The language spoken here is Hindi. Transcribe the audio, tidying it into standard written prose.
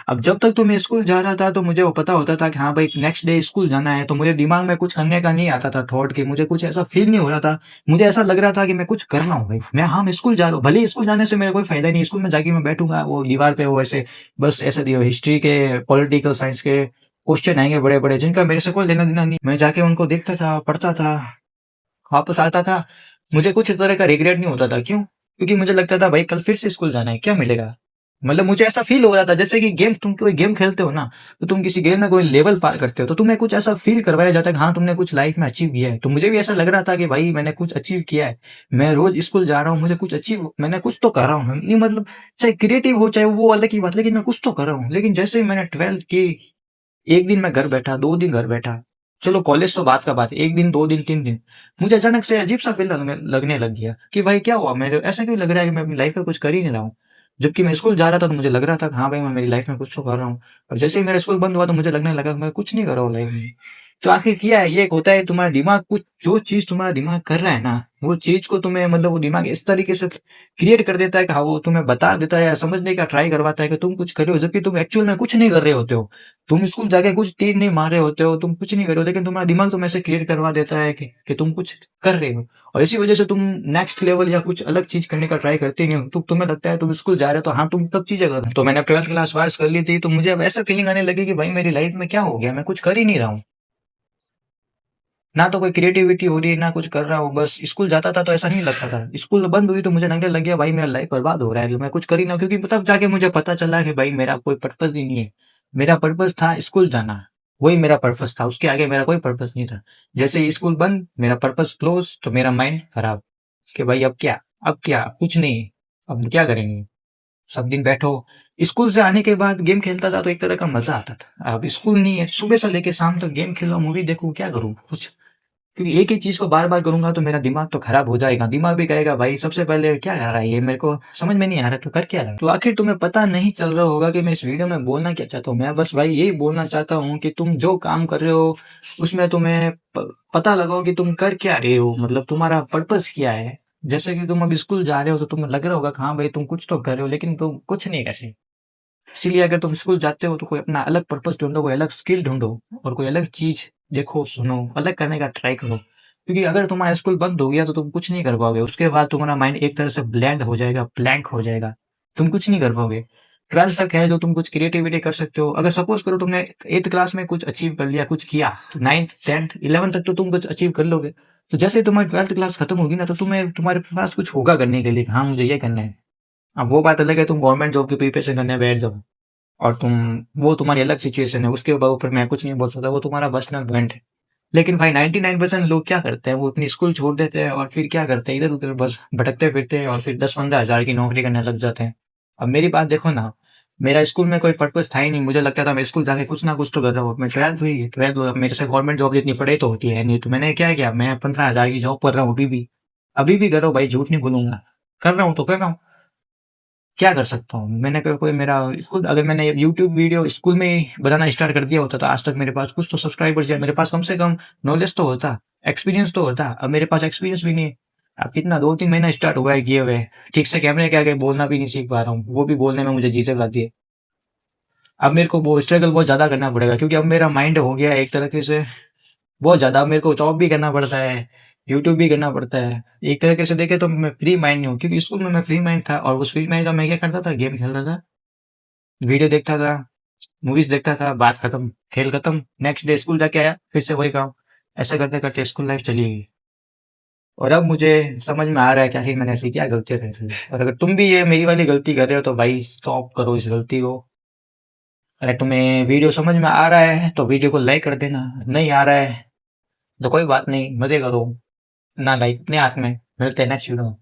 अब जब तक तो मैं स्कूल जा रहा था तो मुझे वो पता होता था कि हाँ भाई नेक्स्ट डे स्कूल जाना है, तो मुझे दिमाग में कुछ करने का नहीं आता था थॉट कि मुझे कुछ ऐसा फील नहीं हो रहा था। मुझे ऐसा लग रहा था कि मैं कुछ कर रहा हूँ भाई, मैं स्कूल जा रहा हूँ, भले ही स्कूल जाने से मेरा कोई फायदा नहीं, स्कूल में जाके मैं बैठूंगा वो दीवार पे वो ऐसे बस ऐसे दियो हिस्ट्री के पॉलिटिकल साइंस के क्वेश्चन आएंगे बड़े बड़े जिनका मेरे से कोई लेना देना नहीं, मैं जाके उनको देखता था, पढ़ता था, वापस आता था। मुझे कुछ इस तरह का रिग्रेट नहीं होता था। क्यों? क्योंकि मुझे लगता था भाई कल फिर से स्कूल जाना है, क्या मिलेगा? मतलब मुझे ऐसा फील हो रहा था जैसे कि तुम कोई गेम खेलते हो ना, तो तुम किसी गेम में कोई लेवल पार करते हो तो तुम्हें कुछ ऐसा फील करवाया जाता है कि हाँ तुमने कुछ लाइफ में अचीव किया है। तो मुझे भी ऐसा लग रहा था कि भाई मैंने कुछ अचीव किया है, मैं रोज स्कूल जा रहा हूँ, मुझे कुछ अचीव, मैंने कुछ तो कर रहा हूँ। नहीं मतलब चाहे क्रिएटिव हो चाहे वो अलग की बात, लेकिन मैं कुछ तो कर रहा हूँ। लेकिन जैसे ही मैंने 12th की, एक दिन मैं घर बैठा, 2 दिन घर बैठा, चलो कॉलेज तो बात का बात है, 1 दिन 2 दिन 3 दिन, मुझे अचानक से अजीब सा फील लगने लग गया कि भाई क्या हुआ, मेरे ऐसा क्यों लग रहा है कि मैं अपनी लाइफ में कुछ कर ही नहीं रहा हूँ। जबकि मैं स्कूल जा रहा था तो मुझे लग रहा था कि हाँ भाई मैं मेरी लाइफ में कुछ तो कर रहा हूँ। और जैसे ही मेरा स्कूल बंद हुआ तो मुझे लगने लगा कि मैं कुछ नहीं कर रहा हूँ लाइफ में। तो आखिर क्या है, ये एक होता है तुम्हारा दिमाग, कुछ जो चीज तुम्हारा दिमाग कर रहा है ना, वो चीज को तुम्हें मतलब वो दिमाग इस तरीके से क्रिएट कर देता है कि हाँ वो तुम्हें बता देता है या समझने का ट्राई करवाता है कि तुम कुछ कर रहे हो, जबकि तुम एक्चुअल में कुछ नहीं कर रहे होते हो। तुम स्कूल जाके कुछ तीर नहीं मार रहे होते हो, तुम कुछ नहीं कर रहे हो, लेकिन तुम्हारा दिमाग तुम्हें ऐसे क्लियर करवा देता है कि तुम कुछ कर रहे हो। और इसी वजह से तुम नेक्स्ट लेवल या कुछ अलग चीज करने का ट्राई करते नहीं हो। तो तुम्हें लगता है तुम स्कूल जा रहे हो तो हाँ तुम सब चीजें कर रहे हो। तो मैंने 12th क्लास पास कर ली थी तो मुझे अब ऐसा फीलिंग आने लगी कि भाई मेरी लाइफ में क्या हो गया, मैं कुछ कर ही नहीं रहा हूँ। ना तो कोई क्रिएटिविटी हो रही है ना कुछ कर रहा हूँ। बस स्कूल जाता था तो ऐसा नहीं लगता था, स्कूल बंद हुई तो मुझे लगने लग गया भाई मेरा लाइफ बर्बाद हो रहा है, मैं कुछ कर ही ना। क्योंकि तब जाके मुझे पता चला कि भाई मेरा कोई पर्पज ही नहीं है। मेरा पर्पज था स्कूल जाना, वही मेरा पर्पज था, उसके आगे मेरा कोई पर्पज नहीं था। जैसे ही स्कूल बंद, मेरा पर्पज क्लोज, तो मेरा माइंड खराब कि भाई अब क्या कुछ नहीं, अब क्या करेंगे। सब दिन बैठो, स्कूल से आने के बाद गेम खेलता था तो एक तरह का मजा आता था। अब स्कूल नहीं है, सुबह से लेके शाम तक गेम खेलो, मूवी देखूं, क्या करूं कुछ। क्योंकि एक ही चीज को बार बार करूंगा तो मेरा दिमाग तो खराब हो जाएगा। दिमाग भी कहेगा भाई सबसे पहले क्या आ रहा है, ये मेरे को समझ में नहीं आ रहा, तो कर क्या रहा है। तो आखिर तुम्हें पता नहीं चल रहा होगा कि मैं इस वीडियो में बोलना क्या चाहता हूँ। मैं बस भाई यही बोलना चाहता हूँ कि तुम जो काम कर रहे हो उसमें तुम्हें पता लगाओ कि तुम कर क्या रहे हो, मतलब तुम्हारा पर्पस क्या है। जैसे कि तुम अब स्कूल जा रहे हो तो तुम्हें लग रहा होगा कि हाँ भाई तुम कुछ तो कर रहे हो, लेकिन तुम कुछ नहीं कर रहे। इसीलिए अगर तुम स्कूल जाते हो तो कोई अपना अलग पर्पस ढूंढो, कोई अलग स्किल ढूंढो, और कोई अलग चीज देखो, सुनो, अलग करने का ट्राई करो। क्योंकि अगर तुम्हारा स्कूल बंद हो गया तो तुम कुछ नहीं कर पाओगे। उसके बाद तुम्हारा माइंड एक तरह से ब्लैंड हो जाएगा, ब्लैंक हो जाएगा, तुम कुछ नहीं कर पाओगे। 12th तक है जो तुम कुछ क्रिएटिविटी कर सकते हो। अगर सपोज करो तुमने 8th क्लास में कुछ अचीव कर लिया, कुछ किया, तो 9th 10th 11th तक तो तुम कुछ अचीव कर लोगे। तो जैसे तुम्हारी 12th क्लास खत्म होगी ना, तो तुम्हारे पास कुछ होगा करने के लिए, हाँ मुझे ये करना है। अब वो बात अलग है तुम गवर्नमेंट जॉब की प्रिपरेशन करने बैठ जाओ, और वो तुम्हारी अलग सिचुएशन है, उसके ऊपर मैं कुछ नहीं बोल सकता, वो तुम्हारा पर्सनल पॉइंट है। लेकिन भाई 99% लोग क्या करते हैं, वो अपनी स्कूल छोड़ देते हैं और फिर क्या करते हैं, इधर उधर बस भटकते फिरते हैं और फिर 10-15 हज़ार की नौकरी करने लग जाते हैं। अब मेरी बात देखो ना, मेरा स्कूल में कोई पर्पस था ही नहीं। मुझे लगता था मैं स्कूल जाके कुछ ना कुछ तो कर रहा हूँ। मैं 12th हुई, मेरे से गवर्नमेंट जॉब जितनी पढ़ाई तो होती है नहीं, तो मैंने क्या किया, मैं 15 हज़ार की जॉब कर रहा हूँ अभी भी कर रहा हूँ भाई, झूठ नहीं बोलूंगा, कर रहा हूँ तो कर रहा हूँ। क्या कर सकता हूँ, मैंने कोई मेरा खुद, अगर मैंने यूट्यूब वीडियो स्कूल में ही बनाना स्टार्ट कर दिया होता तो आज तक मेरे पास कुछ तो सब्सक्राइबर्स या मेरे पास कम से कम नॉलेज तो होता, एक्सपीरियंस तो होता। अब मेरे पास एक्सपीरियंस भी नहीं है। अब कितना 2-3 महीना स्टार्ट हुआ है किए हुए, ठीक से कैमरे के आगे बोलना भी नहीं सीख पा रहा हूँ, वो भी बोलने में मुझे झिझक आती है। अब मेरे को वो स्ट्रगल बहुत ज्यादा करना पड़ेगा, क्योंकि अब मेरा माइंड हो गया एक तरीके से बहुत ज्यादा। अब मेरे को जॉब भी करना पड़ता है, यूट्यूब भी करना पड़ता है। एक तरीके से देखे तो मैं फ्री माइंड नहीं हूँ, क्योंकि स्कूल में मैं फ्री माइंड था, और उस फ्री माइंड का मैं क्या करता था, गेम खेलता था, वीडियो देखता था, मूवीज देखता था, बात खत्म, खेल खत्म, नेक्स्ट डे स्कूल जाके आया, फिर से वही काम। ऐसे करते करते स्कूल लाइफ चली गई। और अब मुझे समझ में आ रहा है कि आखिर मैंने ऐसी क्या गलतियां कर दी। और अगर तुम भी ये मेरी वाली गलती कर रहे हो तो भाई स्टॉप करो इस गलती को। अगर तुम्हें वीडियो समझ में आ रहा है तो वीडियो को लाइक कर देना, नहीं आ रहा है तो कोई बात नहीं, मजे करो, ना लाइक अपने हाथ में। मिलते हैं नेक्स्ट वीडियो में।